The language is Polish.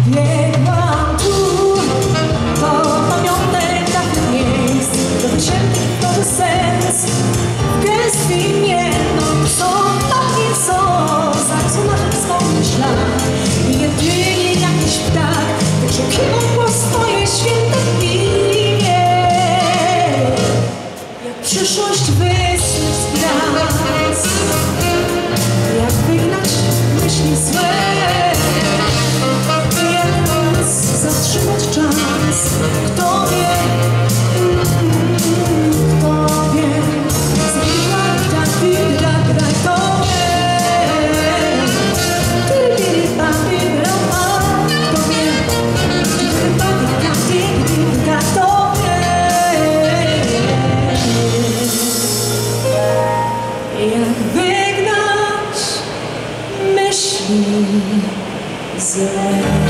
Biegłam tu, do pamiątek dawnych miejsc, do wyciętych do sens. W gęstwie imienną są takie co, zaraz umarzę wspomnieć ślad. I jedynie jakiś ptak wyczekiwał głos swoje święte imię. Jak przyszłość wysnuć z gwiazd, jak wygnać myśli złe, jak nas zatrzymać czas. Kto wie, kto wie, zbliża tak gra, kto wie, kto wie, kto wie, jak wygnać myśli złe.